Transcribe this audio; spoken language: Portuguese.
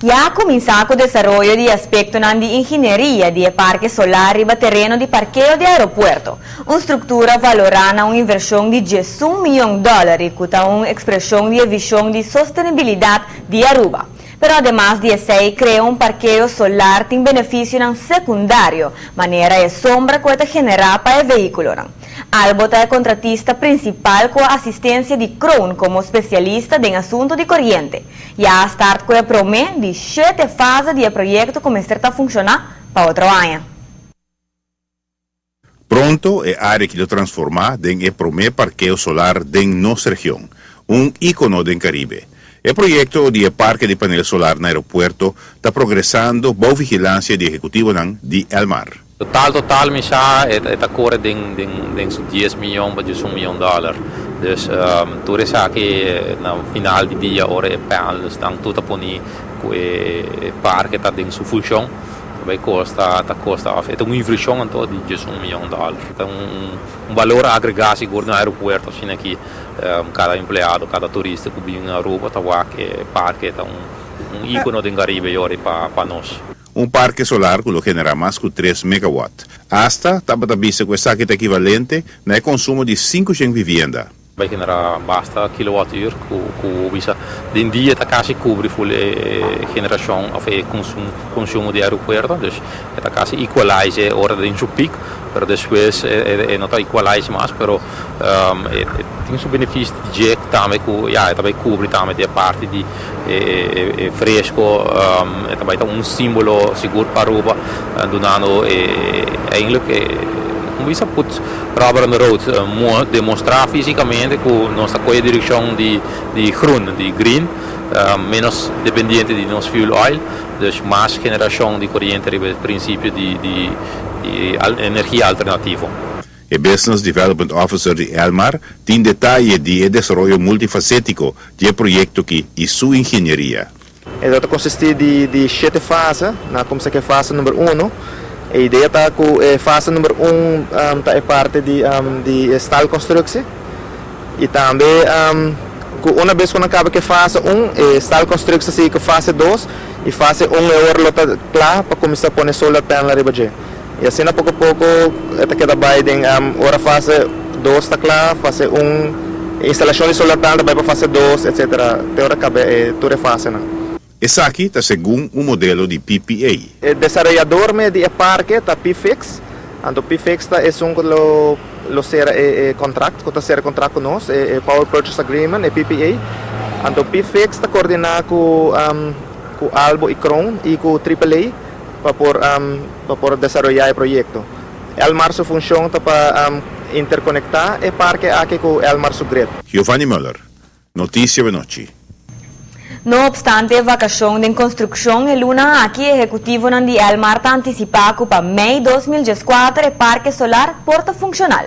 Ya comienza con el desarrollo de aspectos de ingeniería de parque solar y terreno de parqueo de aeropuerto. Una estructura valorada una inversión de $1 millón, con una expresión de visión de sostenibilidad de Aruba. Pero además de eso, crea un parqueo solar que beneficio secundario, manera de sombra que genera para el vehículo. Albo es el contratista principal con asistencia de Crown como especialista en asuntos de corriente. Ya está con el promedio de 7 fases del proyecto comenzar a funcionar para otro año. Pronto é área que lo transforma en el primer parqueo solar de nuestra región, un ícono del Caribe. El proyecto de parque de panel solar en el aeropuerto está progresando bajo vigilancia de ejecutivo de Elmar. Total, Misha, het akkoord denk zo'n 10 miljoen, bij $1 miljoen. Dus toen is que na final di dia ora é panel, dus dan tudo poni que parque tá dentro sua função, vai costa af. É uma inversão então de $1 milhão. Então valor agregado seguro no aeroporto, assim aqui cada empregado, cada turista que vem na Aruba, tá que parque tá ícone do Caribe ora para nós. Un parque solar que lo genera más que 3 megawatts. Hasta tabatabisa que saque equivalente al consumo de 500 viviendas. Vai generar basta kilowattuur que visa den dia tá quase cobre full generação of consumo de aeroporto, dus tá quase equalize hora de seu pico, pero depois não tá equalize mais, pero tem seu benefício de jack também que também cobre também de parte de fresco, também tá símbolo seguro para Aruba, donando eigenlijk como isso put rubber on the road, demonstrar fisicamente que nossa coisa direção de groen, de green, menos dependente de nosso fuel oil, dus mais geração de corrente a princípio de energia alternativa. El Business Development Officer de Elmar tiene detalle de desarrollo multifacético del proyecto y su ingeniería. Ele consiste de 7 fases, como se que fase número 1. A ideia está com a fase número 1 tá parte de style construção e também uma vez quando acaba que fase 1 style construção se que fase 2 e fase 1 é hora lota claro para começar a pôr solar panel arriba já e assim a pouco está queda bem hora fase 2 está claro fase 1 instalação de solar panel vai para fase 2 etc até hora acaba toda fase não. Essa aqui está segundo um modelo de PPA. O desarrollador de parque está PFIX. O PFIX é contrato, que está contrato conosco, é Power Purchase Agreement, é PPA. O PFIX está coordenado com Albo e Crown e com AAA para poder desenvolver o projeto. Elmar sua função está para interconectar o parque aqui com Elmar sua grid. Giovanni Müller, Notícia Benochi. No obstante, vacación de construcción el luna aquí ejecutivo de Elmar anticipa para May 2014 el parque solar porta funcional.